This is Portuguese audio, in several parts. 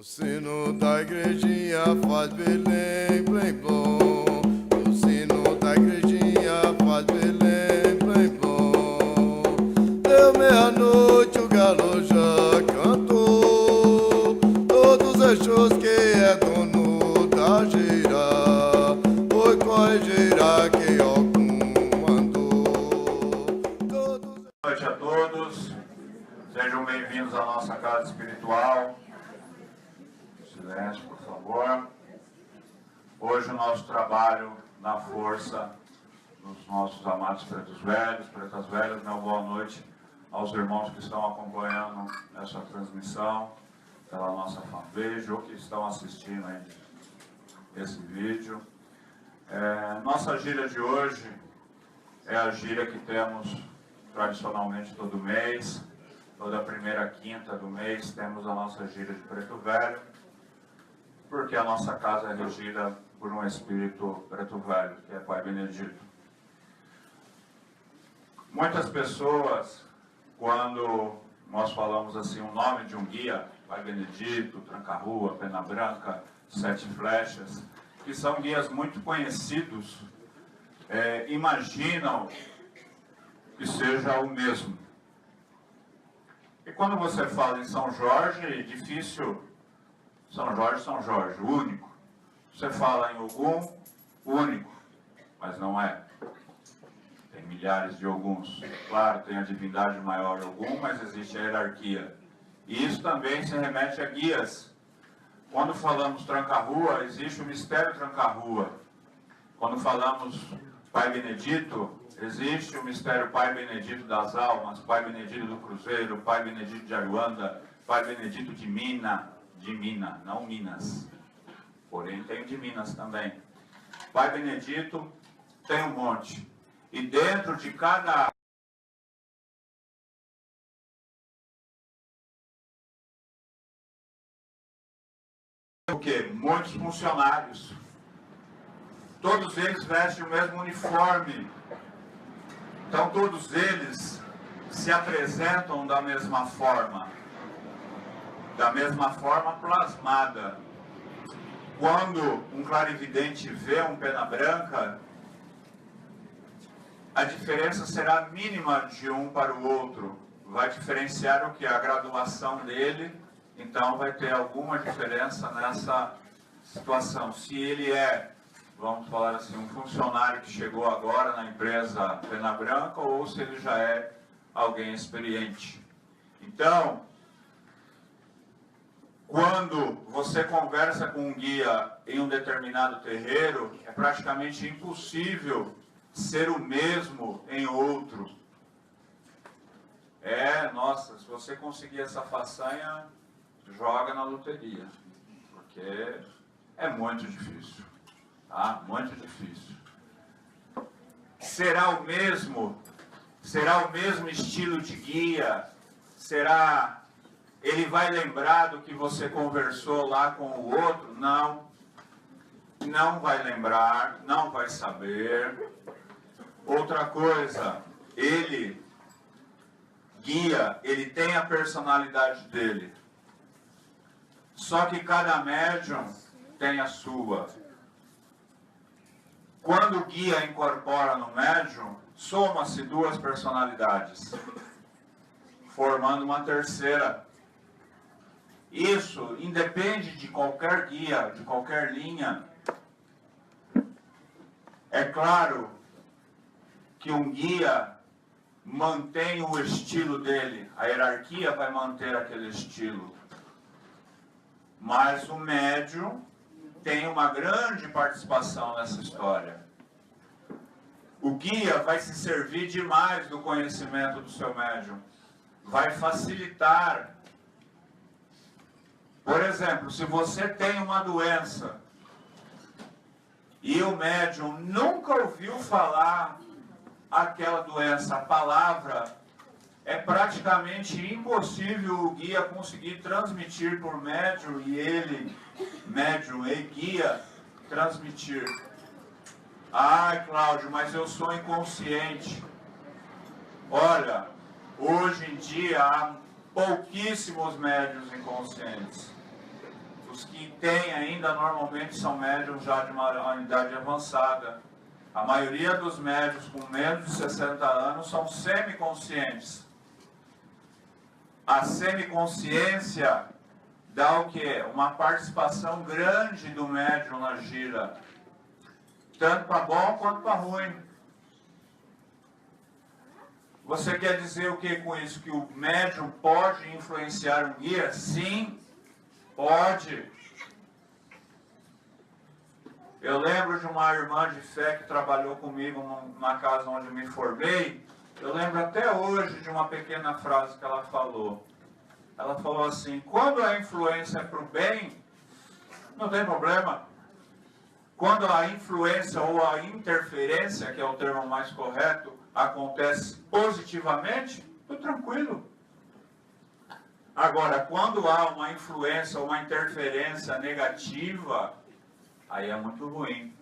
O sino da igrejinha faz Belém, Belém, bom. O sino da igrejinha faz Belém, Belém, bom. Deu meia-noite, o galo já cantou. Todos achou que é dono da gira. Foi com a gira que algum mandou. Boa noite a todos. Sejam bem-vindos à nossa casa espiritual. Silêncio, por favor. Hoje o nosso trabalho na força dos nossos amados pretos velhos, pretas velhas. Meu boa noite aos irmãos que estão acompanhando essa transmissão pela nossa fanpage ou que estão assistindo aí esse vídeo. Nossa gira de hoje é a gira que temos tradicionalmente todo mês. Toda primeira quinta do mês temos a nossa gira de preto velho, porque a nossa casa é regida por um espírito preto velho, que é Pai Benedito. Muitas pessoas, quando nós falamos assim o nome de um guia, Pai Benedito, Tranca-Rua, Pena Branca, Sete Flechas, que são guias muito conhecidos, imaginam que seja o mesmo. E quando você fala em São Jorge, é difícil. São Jorge, único. Você fala em Ogum, único, mas não é. Tem milhares de Oguns. Claro, tem a divindade maior Ogum, mas existe a hierarquia. E isso também se remete a guias. Quando falamos Tranca-Rua, existe o mistério Tranca-Rua. Quando falamos Pai Benedito, existe o mistério Pai Benedito das Almas, Pai Benedito do Cruzeiro, Pai Benedito de Aruanda, Pai Benedito de Minas, não Minas, porém tem de Minas também. Pai Benedito tem um monte, e dentro de cada o quê? Muitos funcionários. Todos eles vestem o mesmo uniforme. Então todos eles se apresentam da mesma forma plasmada. Quando um clarividente vê um Pena Branca, a diferença será mínima de um para o outro. Vai diferenciar o que? A graduação dele, então vai ter alguma diferença nessa situação. Se ele é, vamos falar assim, um funcionário que chegou agora na empresa Pena Branca ou se ele já é alguém experiente. Então, quando você conversa com um guia em um determinado terreiro, é praticamente impossível ser o mesmo em outro. Nossa, se você conseguir essa façanha, joga na loteria, porque é muito difícil. Tá? Muito difícil. Será o mesmo estilo de guia? Ele vai lembrar do que você conversou lá com o outro? Não vai lembrar, não vai saber. Outra coisa, guia, ele tem a personalidade dele. Só que cada médium tem a sua. Quando o guia incorpora no médium, soma-se duas personalidades, formando uma terceira. Isso independe de qualquer guia, de qualquer linha. É claro que um guia mantém o estilo dele, a hierarquia vai manter aquele estilo. Mas o médium tem uma grande participação nessa história. O guia vai se servir demais do conhecimento do seu médium. Vai facilitar. Por exemplo, se você tem uma doença e o médium nunca ouviu falar aquela doença, a palavra, é praticamente impossível o guia conseguir transmitir por médium e ele, médium e guia, transmitir. Ai, Cláudio, mas eu sou inconsciente. Olha, hoje em dia há pouquíssimos médiuns inconscientes. médiums que tem ainda normalmente são médiums já de uma idade avançada. A maioria dos médiums com menos de 60 anos são semiconscientes. A semiconsciência dá o quê? Uma participação grande do médium na gira, tanto para bom quanto para ruim. Você quer dizer o que com isso? Que o médium pode influenciar um guia? Sim, pode. Eu lembro de uma irmã de fé que trabalhou comigo na casa onde me formei. Eu lembro até hoje de uma pequena frase que ela falou. Ela falou assim: quando a influência é para o bem, não tem problema. Quando a influência ou a interferência, que é o termo mais correto, acontece positivamente, estou tranquilo. Agora, quando há uma influência ou uma interferência negativa, aí é muito ruim.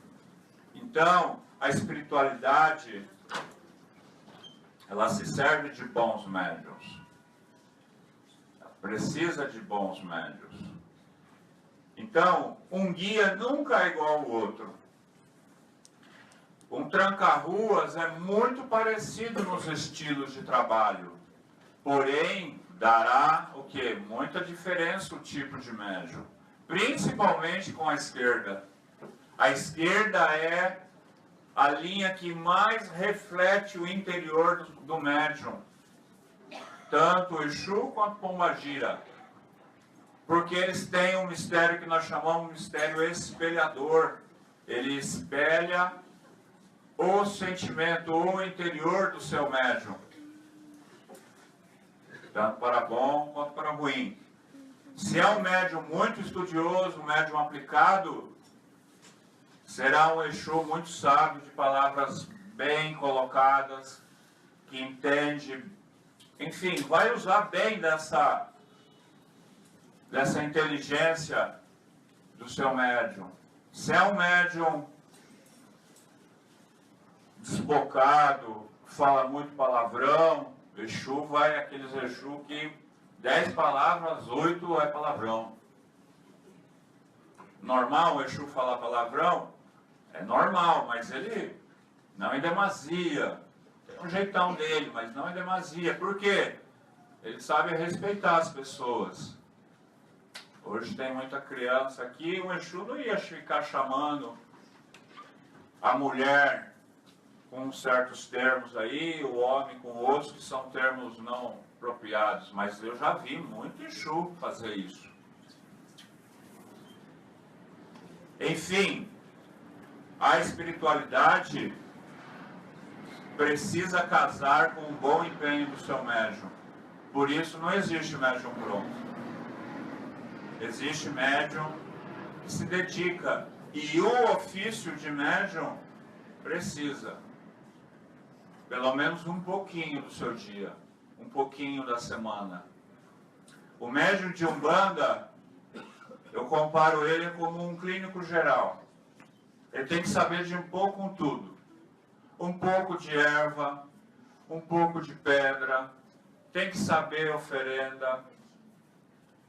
Então, a espiritualidade, ela se serve de bons médiuns. Ela precisa de bons médiuns. Então, um guia nunca é igual ao outro. Um tranca-ruas é muito parecido nos estilos de trabalho. Porém, dará o quê? Muita diferença o tipo de médium. Principalmente com a esquerda. A esquerda é a linha que mais reflete o interior do médium. Tanto o Exu quanto o Pombagira. Porque eles têm um mistério que nós chamamos de mistério espelhador. Ele espelha o sentimento, o interior do seu médium. Tanto para bom quanto para ruim. Se é um médium muito estudioso, um médium aplicado, será um Exu muito sábio, de palavras bem colocadas, que entende, enfim, vai usar bem dessa inteligência do seu médium. Se é um médium desbocado, fala muito palavrão, Exu vai aqueles Exu que 10 palavras, 8 é palavrão. Normal o Exu falar palavrão? É normal, mas ele não em demasia. Tem um jeitão dele, mas não em demasia. Por quê? Ele sabe respeitar as pessoas. Hoje tem muita criança aqui, o Exu não ia ficar chamando a mulher com certos termos aí, o homem com outros que são termos não apropriados. Mas eu já vi muito Exu fazer isso. Enfim, a espiritualidade precisa casar com um bom empenho do seu médium. Por isso não existe médium pronto. Existe médium que se dedica. E o ofício de médium precisa, pelo menos um pouquinho do seu dia, um pouquinho da semana. O médium de Umbanda, eu comparo ele como um clínico geral. Ele tem que saber de um pouco com tudo. Um pouco de erva, um pouco de pedra, tem que saber oferenda,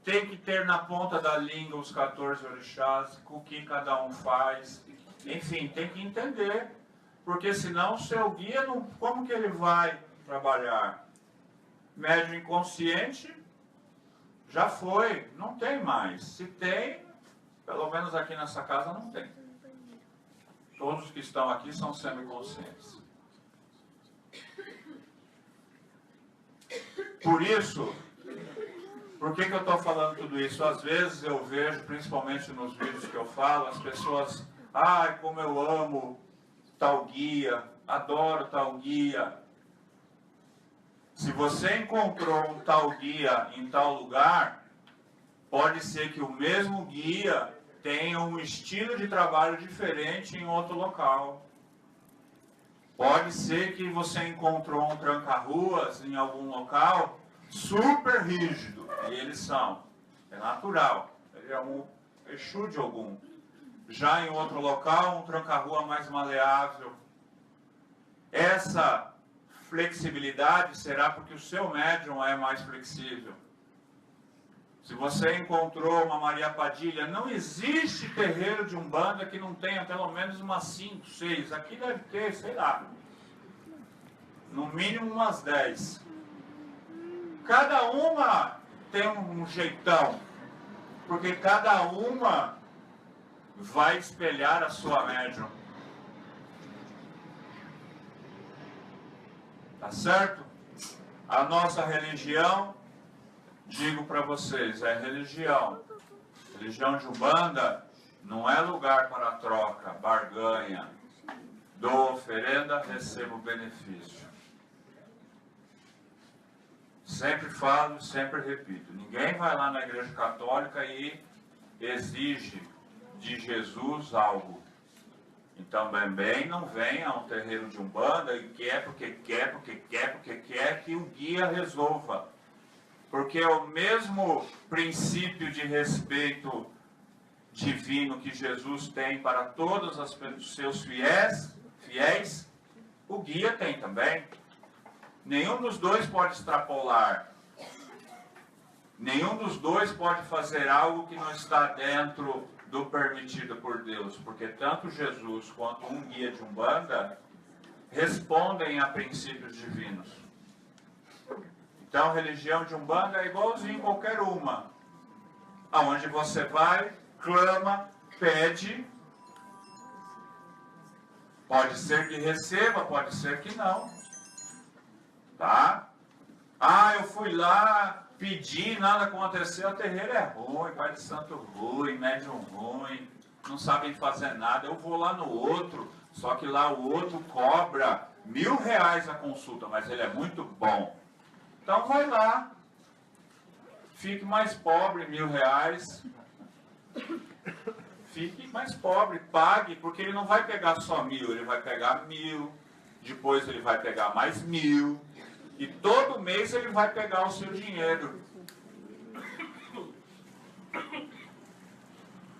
tem que ter na ponta da língua os 14 orixás, o que cada um faz. Enfim, tem que entender, porque senão o seu guia, não, como que ele vai trabalhar? Médium inconsciente, já foi, não tem mais. Se tem, pelo menos aqui nessa casa não tem. Todos que estão aqui são semiconscientes. Por isso, por que eu estou falando tudo isso? Às vezes eu vejo, principalmente nos vídeos que eu falo, as pessoas, ai, como eu amo tal guia, adoro tal guia. Se você encontrou um tal guia em tal lugar, pode ser que o mesmo guia tenha um estilo de trabalho diferente em outro local. Pode ser que você encontrou um tranca-ruas em algum local super rígido, e eles são, é natural, ele é um Exu de Ogum. Já em outro local, um tranca-rua mais maleável. Essa flexibilidade será porque o seu médium é mais flexível. Se você encontrou uma Maria Padilha, não existe terreiro de Umbanda que não tenha pelo menos umas 5, 6. Aqui deve ter, sei lá, no mínimo umas 10. Cada uma tem um jeitão, porque cada uma vai espelhar a sua médium. Tá certo? A nossa religião, digo para vocês, é religião. Religião de Umbanda não é lugar para troca, barganha. Dou oferenda, recebo benefício. Sempre falo, sempre repito. Ninguém vai lá na Igreja Católica e exige de Jesus algo. Então, também não venha a um terreiro de Umbanda e quer porque quer que o guia resolva. Porque é o mesmo princípio de respeito divino que Jesus tem para todos os seus fiéis, o guia tem também. Nenhum dos dois pode extrapolar. Nenhum dos dois pode fazer algo que não está dentro do permitido por Deus. Porque tanto Jesus quanto um guia de Umbanda respondem a princípios divinos. Então, religião de Umbanda é igualzinho qualquer uma. Aonde você vai, clama, pede. Pode ser que receba, pode ser que não. Tá? Ah, eu fui lá, pedi, nada aconteceu, o terreiro é ruim, pai de santo ruim, médium ruim, não sabem fazer nada. Eu vou lá no outro, só que lá o outro cobra R$1.000 a consulta, mas ele é muito bom. Então vai lá, fique mais pobre, R$1.000, fique mais pobre, pague, porque ele não vai pegar só 1.000, ele vai pegar 1.000, depois ele vai pegar mais 1.000, e todo mês ele vai pegar o seu dinheiro.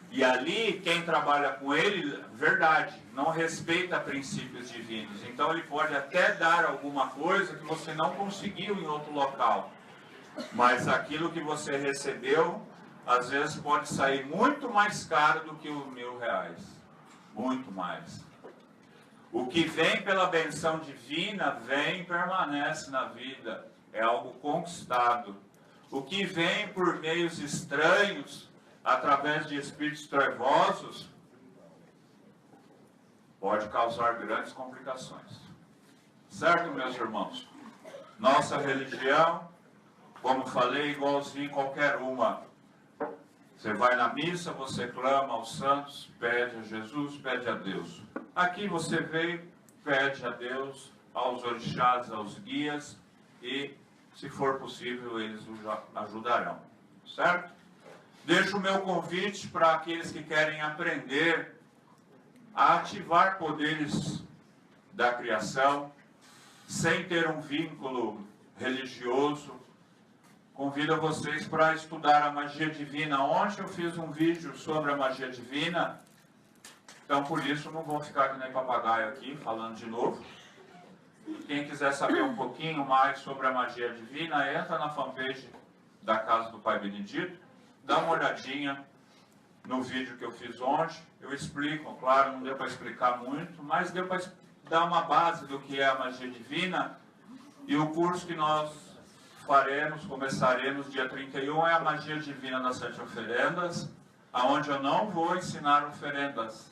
E ali, quem trabalha com ele, verdade, não respeita princípios divinos. Então ele pode até dar alguma coisa que você não conseguiu em outro local. Mas aquilo que você recebeu, às vezes pode sair muito mais caro do que os R$1.000. Muito mais. O que vem pela benção divina, vem e permanece na vida. É algo conquistado. O que vem por meios estranhos, através de espíritos trevosos, pode causar grandes complicações. Certo, meus irmãos? Nossa religião, como falei, igualzinho qualquer uma. Você vai na missa, você clama aos santos, pede a Jesus, pede a Deus. Aqui você veio, pede a Deus, aos orixás, aos guias, e, se for possível, eles o ajudarão. Certo? Deixo o meu convite para aqueles que querem aprender a ativar poderes da criação, sem ter um vínculo religioso. Convido vocês para estudar a magia divina. Ontem eu fiz um vídeo sobre a magia divina, então por isso não vou ficar que nem papagaio aqui, falando de novo. Quem quiser saber um pouquinho mais sobre a magia divina, entra na fanpage da Casa do Pai Benedito, dá uma olhadinha no vídeo que eu fiz ontem. Eu explico, claro, não deu para explicar muito, mas deu para dar uma base do que é a magia divina. E o curso que nós começaremos dia 31, é a magia divina das 7 oferendas, aonde eu não vou ensinar oferendas.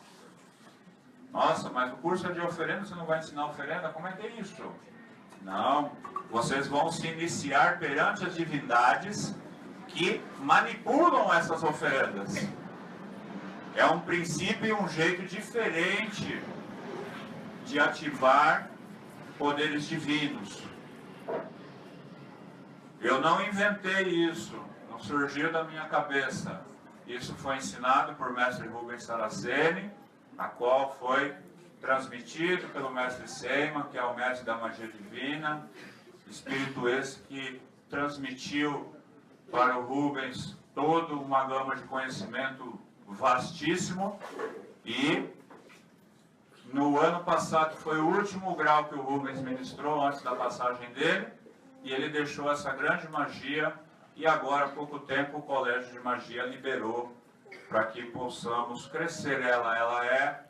Nossa, mas o curso é de oferenda, você não vai ensinar oferenda? Como é que é isso? Não, vocês vão se iniciar perante as divindades que manipulam essas oferendas. É um princípio e um jeito diferente de ativar poderes divinos. Eu não inventei isso, não surgiu da minha cabeça. Isso foi ensinado por mestre Rubens Saraceni, a qual foi transmitido pelo mestre Seiman, que é o mestre da magia divina, espírito esse que transmitiu para o Rubens toda uma gama de conhecimento vastíssimo. E no ano passado foi o último grau que o Rubens ministrou antes da passagem dele, e ele deixou essa grande magia e agora, há pouco tempo, o Colégio de Magia liberou para que possamos crescer ela. Ela é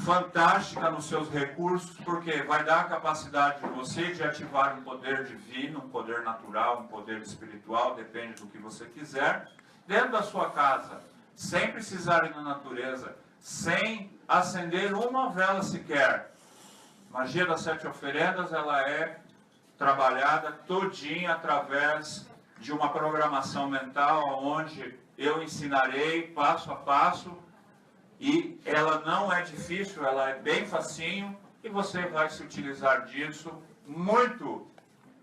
fantástica nos seus recursos, porque vai dar a capacidade de você de ativar um poder divino, um poder natural, um poder espiritual, depende do que você quiser, dentro da sua casa, sem precisar ir na natureza, sem acender uma vela sequer. Magia das 7 oferendas, ela é trabalhada todinha através de uma programação mental, onde eu ensinarei passo a passo, e ela não é difícil, ela é bem facinho, e você vai se utilizar disso muito,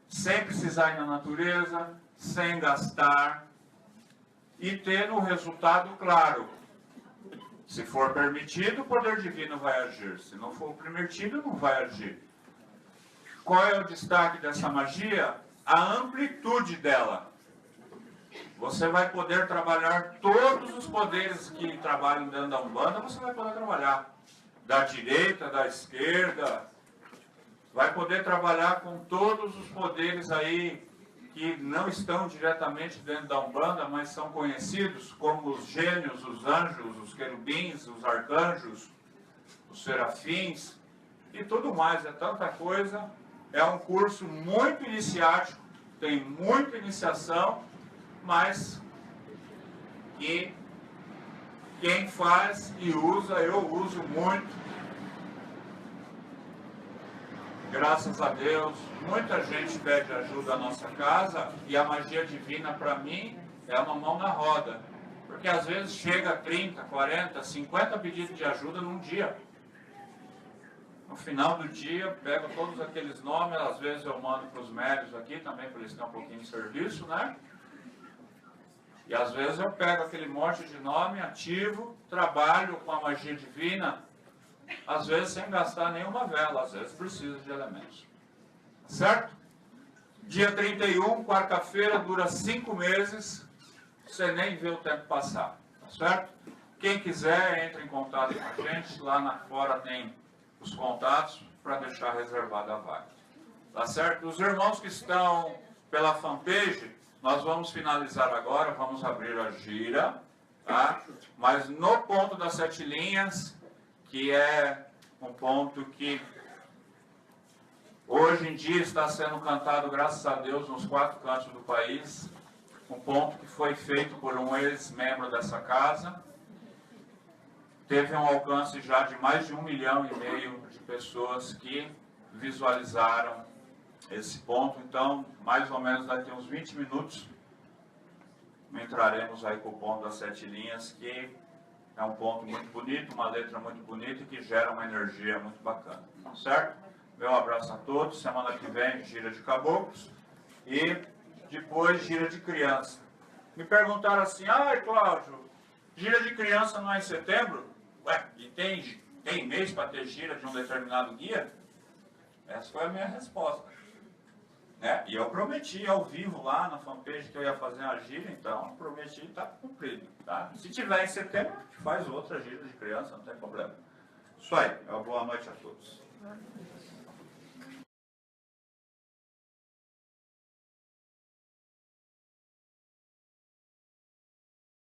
sem precisar ir na natureza, sem gastar, e ter um resultado claro. Se for permitido, o poder divino vai agir. Se não for permitido, não vai agir. Qual é o destaque dessa magia? A amplitude dela. Você vai poder trabalhar todos os poderes que trabalham dentro da Umbanda, você vai poder trabalhar. Da direita, da esquerda. Vai poder trabalhar com todos os poderes aí que não estão diretamente dentro da Umbanda, mas são conhecidos como os gênios, os anjos, os querubins, os arcanjos, os serafins e tudo mais. É tanta coisa. É um curso muito iniciático, tem muita iniciação, mas que quem faz e usa, eu uso muito. Graças a Deus, muita gente pede ajuda à nossa casa, e a magia divina, para mim, é uma mão na roda. Porque às vezes chega a 30, 40, 50 pedidos de ajuda num dia. No final do dia, pego todos aqueles nomes, às vezes eu mando para os médios aqui também, para eles terem um pouquinho de serviço, né? E às vezes eu pego aquele monte de nome, ativo, trabalho com a magia divina, às vezes sem gastar nenhuma vela, às vezes precisa de elementos. Certo? Dia 31, quarta-feira, dura 5 meses, você nem vê o tempo passar. Tá certo? Quem quiser, entre em contato com a gente, lá na fora tem os contatos para deixar reservada a vaga. Tá certo? Os irmãos que estão pela fanpage, nós vamos finalizar agora, vamos abrir a gira, tá? Mas no ponto das 7 linhas, que é um ponto que hoje em dia está sendo cantado, graças a Deus, nos 4 cantos do país, um ponto que foi feito por um ex-membro dessa casa, teve um alcance já de mais de 1,5 milhão de pessoas que visualizaram esse ponto. Então, mais ou menos daqui a uns 20 minutos, entraremos aí com o ponto das 7 linhas, que é um ponto muito bonito, uma letra muito bonita e que gera uma energia muito bacana. Certo? Meu abraço a todos. Semana que vem, gira de caboclos. E depois, gira de criança. Me perguntaram assim, ai Cláudio, gira de criança não é em setembro? Ué, e tem mês para ter gira de um determinado guia? Essa foi a minha resposta. Né? E eu prometi ao vivo lá na fanpage que eu ia fazer uma gira, então prometi e está cumprido. Tá? Se tiver em setembro, a gente faz outra gira de criança, não tem problema. Isso aí, uma boa noite a todos.